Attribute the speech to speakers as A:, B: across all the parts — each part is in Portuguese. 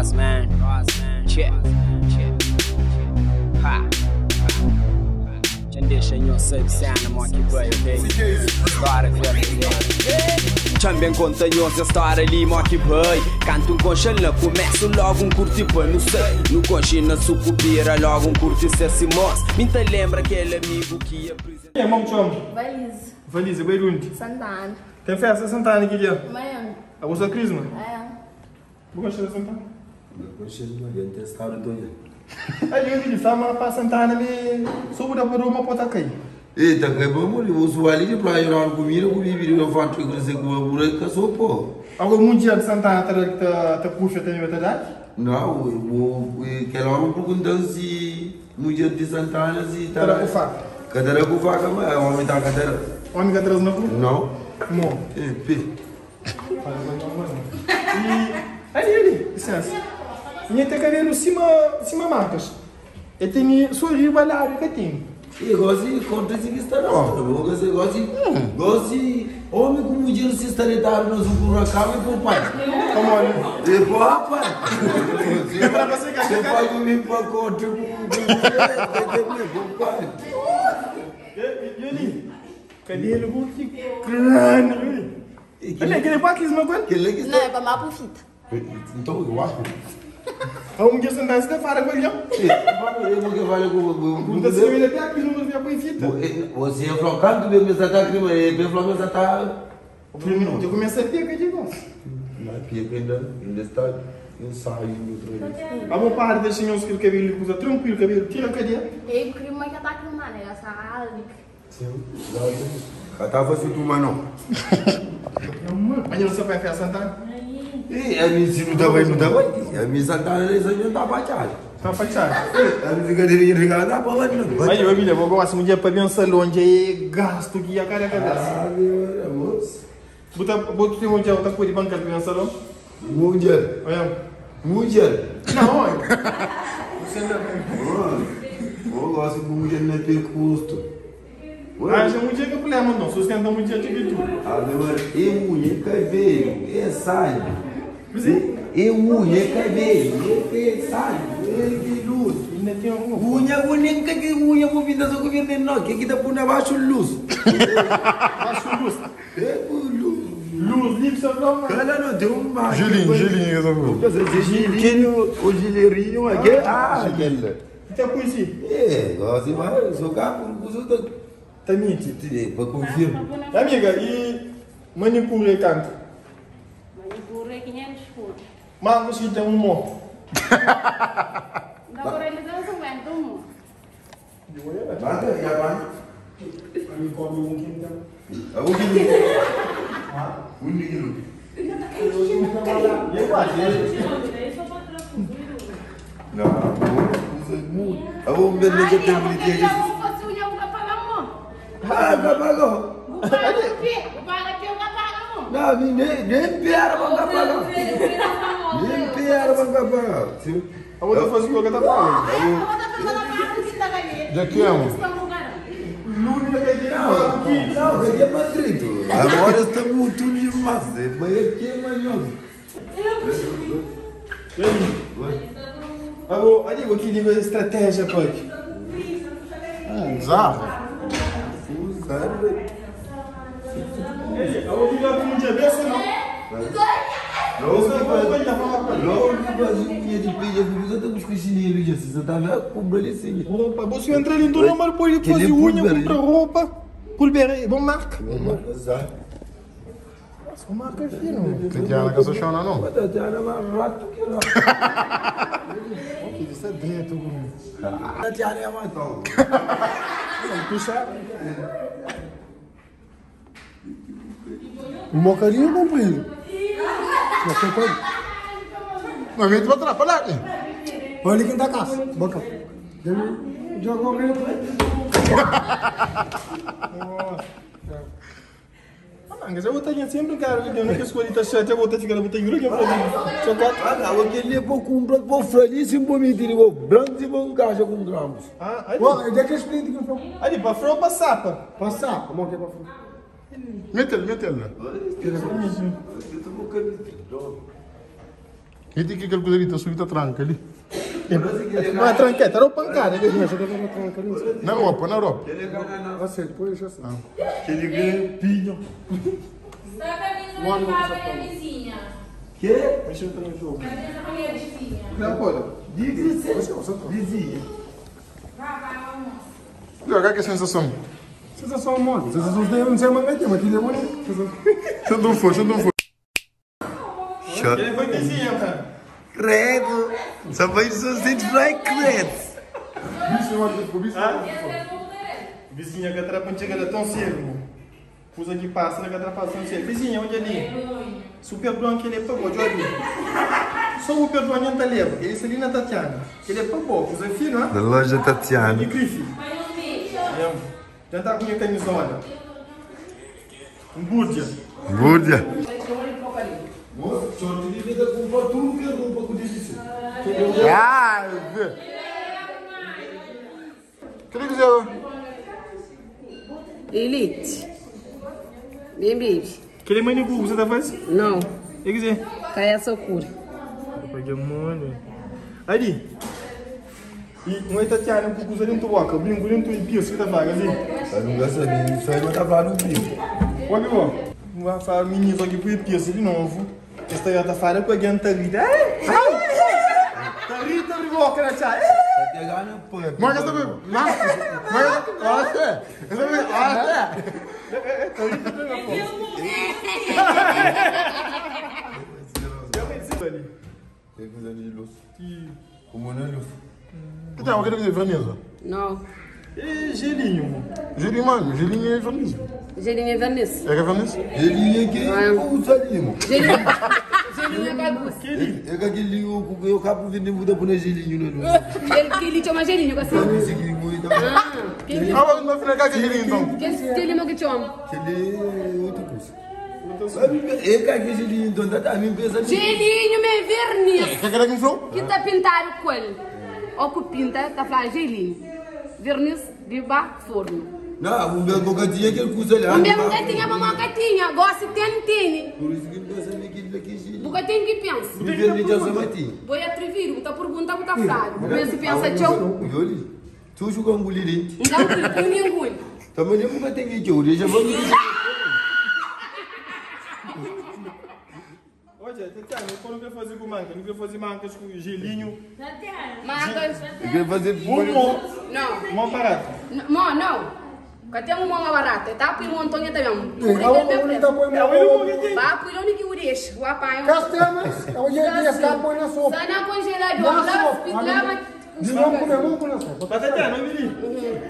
A: Rosman. Check. Ha. Condition yourself, sound I'm on your way, okay? Start it for também contanhosa história ali, mó que vai. Canto conchela, começo logo curti pô, não sei. No conchina sucupira, logo curti ser simos. Minta lembra aquele amigo que ia apresentar.
B: É, mão chama?
C: Valise.
B: Valise, vai onde?
C: Santana.
B: Tem festa Santana aqui dia?
C: Amanhã.
B: A você Crisma?
C: É.
B: Vou gostar de Santana?
D: Conchela, não tem estado doido.
B: Aí eu disse, fama para Santana ali, sobre a Roma pode cair.
D: Eita, que vamos ali, os ali de praia não comida, comida, eu faço que você comeu que sou pô.
B: Agora mundial de Santana tá puxa tem verdade?
D: Não, que lá um perguntando se mundial de Santana se tá.
B: Era o fato.
D: Cadê com vaca, mas o homem tá cadê?
B: O homem que atrás não?
D: Não.
B: Não.
D: É, pê.
B: E ali, licença. E tem cabelo cima marcas. E tem sorriso balado que tem.
D: E gosto contra esse que está não. Eu gosto homem com mundial se está lidado no Zucuracaba e por pai.
B: Como olha?
D: E por rapaz.
B: É para você que
D: você pode me pôr contra o pai.
B: E ali? Cabelo muito grande. Olha, aquele paquis, meu pai.
C: Não, é para mais fita.
D: Então, eu acho.
B: Vamos dizer Santana, você tá fora com ele, não?
D: Eu vou que vale com o.
B: Não sei se ele até aqui, não vou ver a fita.
D: Você é flocado, meu mensaje está aqui, mas ele flocado está.
B: Eu comecei a ter que digo.
D: Não é pica ainda está ensaio do treino.
B: Vamos parar de deixar os cabelo coisa tranquilo, cabelo tira a cadeia.
C: Eu queria uma que tá aqui numa né, essa área.
D: Sim, já estava assim, tu, mano.
B: Aí você vai fazer Santana?
D: E a minha se não estava não estava aqui. A minha Santana não estava fachada.
B: Tá fachada.
D: A minha cadeirinha de casa estava lá, não.
B: Aí, meu filho, eu vou gostar um dia para ver um salão onde gasto que a cara cabeça.
D: Ah, meu amor.
B: Bota tem um dia outra coisa de banca para ver um salão?
D: Mundial.
B: Olha.
D: Mundial.
B: Não, olha.
D: Eu gosto de mundial não ter custo.
B: Ah, já um dia que problema não, sustenta um dia de tudo.
D: Agora, eu mulher cabelo, é saio. Eu mulher cabelo, é saio, é luz.
B: Ainda tem algum.
D: Unha, que unha, movida só governo não, que dá por baixo luz.
B: Baixo luz.
D: É luz.
B: Luz, livre, só não.
D: Cara, não tem um mais.
B: Gilinho,
D: Gilinho, o gileirinho aqui. Ah, aquele.
B: Tem poesia.
D: É, gosto de jogar com os outros.
B: Tá mentindo.
D: Para confirmar.
B: Amiga, e manicure canto?
E: Manicure é 500 por.
B: Mas você tem um mo.
E: Agora eles não são bem
D: Manda, já vai.
B: Me come um quinto.
D: Um quilo. Um quilo. Não, eu vou ver no que tem que não, nem piara vão pagar. Nem piara vão pagar.
B: Eu vou fazer o que eu tô falando.
D: Já que amo. Não, aqui é Madrid. Agora estamos tudo demais. Mas aqui é melhor.
B: Agora, ali, aqui digo estratégia, pai.
D: Usar.
B: Eu vou ligar para um dia desse, não?
D: Logo que faz um dia de peja, você está com os cochininhos, você está lá com belezinha.
B: Roupa, você entra ali do número, pode fazer unha, comprar roupa. Pulver, bom marca. Só marca fino.
F: Tatiana, que eu sou chão, não?
D: Tatiana é mais rato que lá.
B: Isso é dentro.
D: Tatiana é mais tão.
B: Puxa. Uma carinha comprido.
F: Não, vem para trás, para lá.
B: Olha quem tá cá. Boca. Jogou bem. Mas eu vou estar sempre, cara. Eu não quero escolher a chata, eu vou estar ficando muito grande. Eu vou
D: Ah, eu queria pôr com um branco, vou feliz e vou mentir, vou branco e vou caixa com gramos.
B: Ah, aí.
F: Onde é que explica que foi?
B: Ali, para frente, para sapa.
F: Passar, como é que é para frente? Mete ele. E tem que aquele coisa subida tranca ali.
B: Não é tranqueta, era o pancada. Ele já jogou na tranca ali.
F: Na Europa, na Europa.
B: Você, depois já sei.
F: Aquele grandinho.
E: Tá caminhando pra minha vizinha.
D: Que?
B: Deixa eu entrar no jogo.
E: Tá minha vizinha.
B: Não, pode.
D: Diga, vizinha.
F: Olha que sensação.
B: Sensação mole. Sensação de não sei mais meter, mas que é bonito.
F: Você não foi, você não foi.
B: Ele foi vizinho, cara.
D: Credo. Só vejo seus dentes vai credo.
B: Vizinha que atrapalha, chega tão cedo. Usa que passa, que atrapalha tão cedo. Vizinha, onde ali? Super branco, ele é para boa, Jorge. Só o Pedro não está leva. Ele é ali na Tatiana. Ele é para boa, usa filho, não é?
D: Da loja Tatiana.
B: E Griffith. Já está com a camisola. Búrdia.
D: Búrdia.
B: Moço, senhor, ele devia comprar tudo que eu não vou disso.
F: Ah, que ele quiser.
E: Elite. Bem, baby.
B: Aquele mãe de Google, você está fazendo?
E: Não.
B: O que quiser?
E: Cai a socura.
B: Porque mano. Ali. E não é Tatiana, o Cucu ali não toca. Brinco, ele não tem pio, você tá vaga assim.
D: Eu não gosto de isso aí, mas tá falando comigo.
B: Olha, ó. Não vai falar menino aqui pro pio, de novo. Esta aí tá falando com a gente, tá rindo. Tá rindo, tá rindo, boca, né, tia?
D: Tá pegando o pano.
F: Mas essa bebê. Mas olha, essa bebê.
B: Tá rindo, tá rindo, pô.
D: Tem coisa de luz. Como não é luz?
F: Que tem alguém que dizer Vanessa?
E: Não.
B: E gelinho, mano.
F: Gelinho, mano. Gelinho é Vanessa.
E: Gelinho é Vanessa.
F: É que é Vanessa?
D: Ele é que usa ali, mano.
E: Gelinho é bagunça.
D: É que aquele eu acabo vendo muda por gelinho, né?
E: Ele chama gelinho, assim.
D: Esse que muito.
F: Ah, mas não vai ficar que gelinho então.
E: Que gelinho que chama?
D: Aquele é outra coisa. É que aquele gelinho, então tá me pensando.
E: Gelinho me verniz.
F: Quer que ele falou?
E: Que tá pintado com ele. Ou que pinta, tá falando gelinho. Verniz de forno.
D: Não, o meu bocadinho é aquele coisa ali.
E: O meu gatinho é uma gatinha. Gosta de ter.
D: Por isso que ele pensa naquele gelinho.
E: O gatinho que pensa.
D: O verniz já se matinho.
E: Vou atrever, vou perguntar para o frado. Mas se pensa, tchau.
D: Tu joga um bolinho.
E: Não, ninguém.
D: Também nem como tem que eu já vou me dizer.
B: Olha, Tatiana, eu não quero fazer com manca, não quero fazer mancas com gelinho.
E: Mancas.
D: Eu quero fazer
E: Não.
B: Mão parado.
E: Não. Cadê uma barata? Tá por um montão de também.
B: É
E: Vá por onde que o deixa. O apanho.
B: Castelas, hoje em dia está põe na sopa.
E: Sai na congeladora, lava.
B: Não comemos com a sopa. Mas Tatiana, não me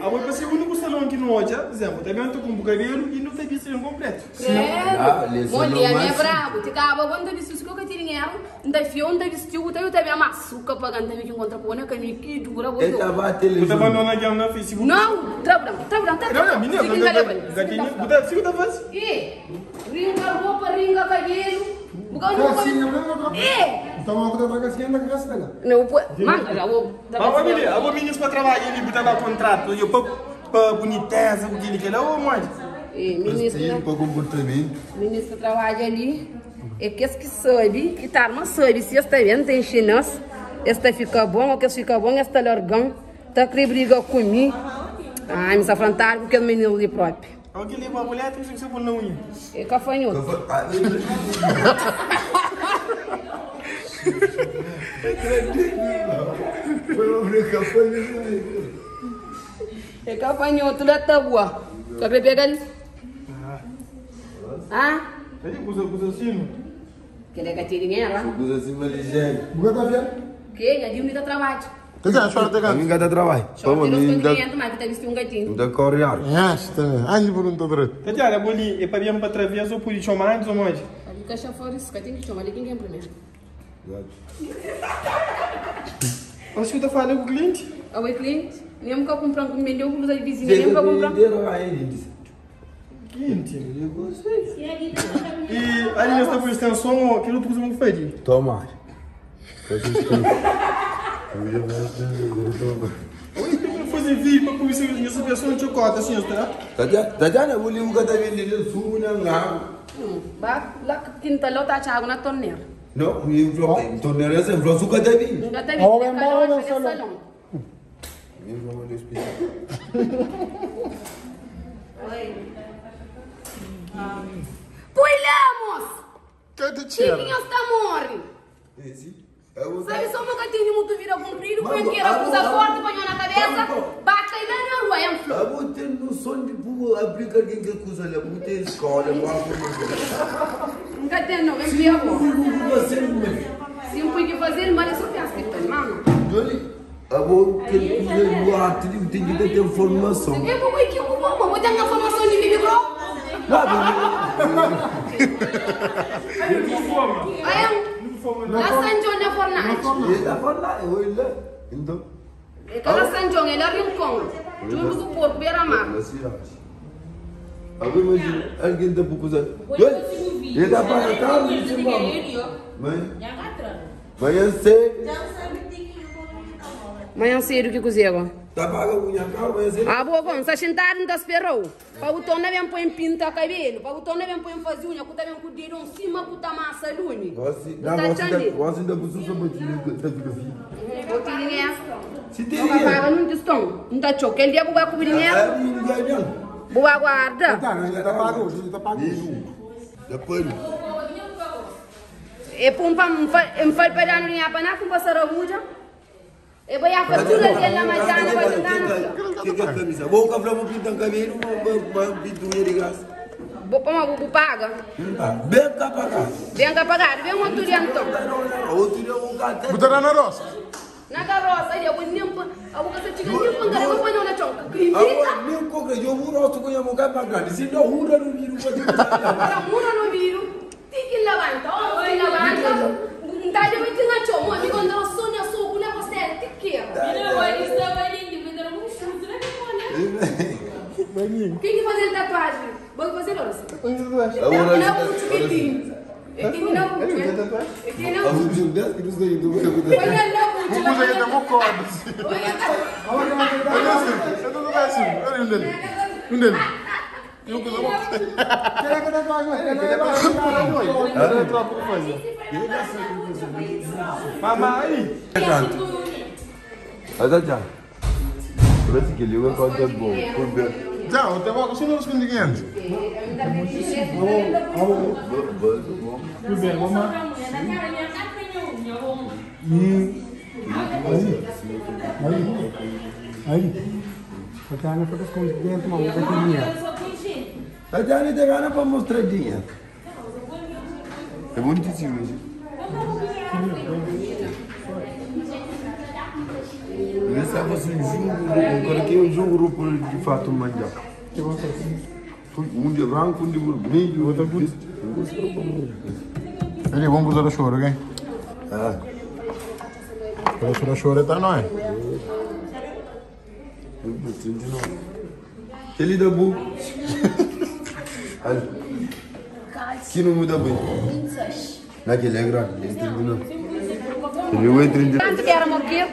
B: a vou passar o único salão aqui no hoje, por exemplo, também estou com um cabelo e não tem visto completo.
E: Credo. Mulher, é brabo. Te acaba quando disse isso que eu tinha dinheiro, ainda fiou, ainda vestiu, eu também amaçuca pagando também que encontra com a caminho que dura.
D: Ele estava a
B: Você
D: televisão.
B: vai mandar aqui no Facebook?
E: Não, trabalhão.
B: Não, menina, você tá fazendo?
E: Ringa roupa, ringa cabelo.
B: Então vamos botar pra casinha na graça dela.
E: Não, manga, já vou.
B: Mas a menina para trabalhar, ele botava contrato, eu para boniteza, o que ele quer, ô mãe.
E: Ministro
D: para comportamento.
E: Ministro trabalha ali. É que esse que sabe, que tá arma sabe, se esta vendo tem chinês, esta fica bom, ou que fica bom, esta largão, tá que briga comigo. Ai, me afrontar porque é menino ali próprio.
B: Alguém leva a mulher, tem que ser por não ir.
E: É cafanhoto. É cafanhoto, lá tá boa. Quer que pega ali? Ah?
B: Aí, usa sino.
E: Quer que tire dinheiro lá?
D: Usa assim, mas ligeiro.
B: Buga tá vendo?
E: Que? Já deu trabalho.
F: Tatiana, chora até
D: A minha gata trabalha.
E: Só que nós com cliente, mas que tá vestindo um gatinho.
D: Da Coreia.
F: Ah, também. Ai, por um todo.
B: Tatiana, boli, é para vir para travessa ou por ir chamar ou mais?
E: Ali caixa fora isso, que tem que chamar ali quem é primeiro.
B: Acho que eu tô falando com o cliente.
E: Ah, o cliente? Nem que eu comprar um comida, eu vou usar de vizinha, nem que eu comprar.
B: Cliente. E ali nós estamos por extensão, aquilo que você fazer.
D: Toma.
B: Oi, tem que fazer vídeo para conhecer essa pessoa de chocolate, assim, tá?
D: Tatiana, eu vou ligar da vendendo sumo na água.
E: Lá quinta lá tá água na torneira.
D: Não, então não era assim, eu nunca te vi.
E: Nunca te vi.
F: Ahora en bajo del salón.
E: Pulamos!
F: ¿Qué te chera?
E: Quem está morrendo? Sabe só uma gatinha muito vira comprido, põe que era usa forte, põe na cabeça, bate e vem na rua, é um flow.
D: Eu vou ter noção de abrir alguém que acusa ali, eu vou ter escola, eu vou
E: Nunca tem não, vem ver agora.
D: fazer.
E: Se um pouco fazer, mas é só pensa que tem, mano.
D: Eu vou ter que fazer o tem que ter informação.
E: Eu vou aqui, eu vou ter uma informação de Bibi Bro. Aí, na San John é Fortnite.
D: Ele tá falando, olha. Então.
E: É que na San John, ele é rincão. Junto com o porco, beira mar.
D: Agora imagina, alguém tá por usar. Ele tá para cá, mas eu sei.
E: Manhã cedo que cozinha.
D: Tá paga a minha cara, mas eu sei.
E: Ah, boa, vamos, sentar não esperou. Para o tom vem põe pinta cabelo, para o tom vem põe fazer unha, que também com dedo em cima com massa lune.
D: Você ainda precisa saber de fotografia.
E: Vou te dizer.
D: Se tem
E: Não paga não distão. Não tá choque, ele dia vou cobrir dinheiro. Vou aguardar.
F: Tá pago, tá pago.
D: Depois.
E: E pumpa, me faz pegar no linha para não com passar a ruja. E vai a fatura dele na manhã, vai tentar.
D: Que camisa? Vou comprar uma pinta cabelo, uma pintura de graça.
E: Vou pôr uma bubu paga.
D: Bem cá para cá.
E: Vem cá pagar, vem um outro dia então.
D: Outro dia eu vou cantar.
F: Botar na roça.
E: Na carroça, aí eu vou nem para a boca se tiver nem para eu vou pôr na chonca.
D: Agora, nem coca, eu vou rosto com a mão cá para cá. Se não, hura no viro.
E: Agora, mura no viro. Tem que levantar, ó, tem que levantar. Então, eu vou ter na chonca, amigo, quando eu sou na sua, eu vou ter que quer. Quem que fazer tatuagem? Vou fazer hoje. Não, chiquitinho. Aqui não, aqui não.
D: A gente não dá que nos ganha do
E: Olha lá,
F: Vou fazer que tem um corda. Eu tô assim. Olha um dele. Um dele. Eu vou fazer. Quer que eu faça mais? Quer que eu faça? Mamãe.
D: Olha já. Parece que ele vai contar bom.
F: Já, eu tenho uma coisa nos pinguinhos.
G: Aí, porque a Ana foi escondendo uma outra coisinha.
D: A Jane tem gana para mostrar dinheiro. É bonitíssimo isso. Eu estava assim, eu coloquei um jogo de fato manjar. Um de branco, um de vermelho, outro de...
F: Ele é bom para usar a choro, ok?
D: Ah.
F: Para usar a choro, tá não é?
D: Ele dá bom. Que não muda bem.
C: 26.
D: Naquele é grande, ele tem não. Ele vai 30.
E: Quanto que era meu quê?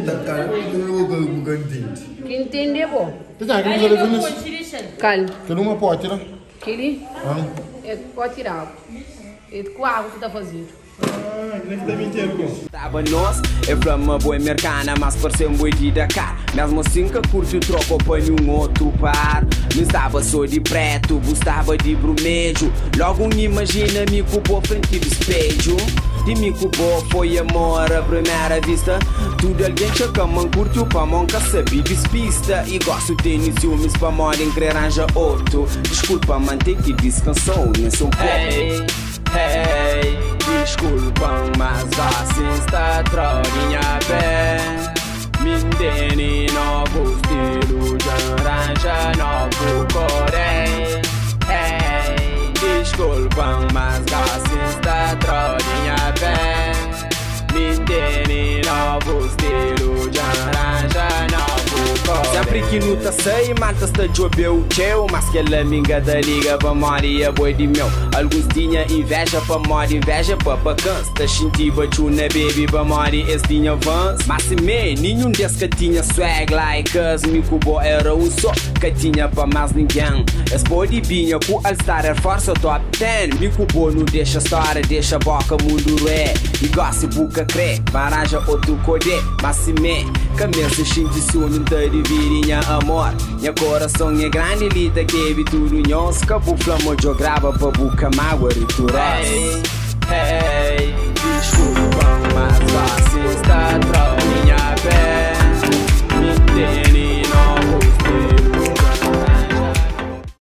D: Tá cara, eu vou com um cantinho.
E: Quem entende, bom.
F: Já, que você deve nisso.
E: Calma.
F: Que numa pode, né?
E: Aquele é pode tirar. É com a água que tá fazendo.
A: Tava nós, é flama boa americana, mas pareceu um boi de Dakar. Mesmo assim que curto troco para um outro par. Não estava só de preto, gostava de brumejo. Logo imagina-me com boa frente do espelho. De mim que boa foi amor à primeira vista. Tudo alguém que me curtiu para nunca sabia despista. E gosto de ciúmes para morrer em querer arranjar outro. Desculpa manter que descansou nesse um pouco. Hey, desculpa, mas assim está trorinha bem. Mindeni novo estilo de laranja, novo corém. Hey, desculpa, mas assim está trorinha bem. Mindeni novo estilo de laranja, novo corém. Sempre que não tá sei, mantas tá jobeu o teu. Mas que ela minga da liga pra Maria boi de meu. Alguns tinha inveja pra Maria, inveja pra bacans. Tá xintiva chuna baby pra Maria, es tinha vans. Mas se me, nenhum des que tinha swag like us. Me cubo era só que tinha pra mais ninguém. Es body binha com All-Star Air Force top 10. Me cubo não deixa história, deixa boca mundo ré. E gosta buca crê, baranja outro code. Mas se me, cabeça xinti sonho tá dividindo amor. Minha coração é grande, lita que vi tudo nhos. Cabu flamo jo grava pra buca mágoa e tu hey, desculpa, mas vai.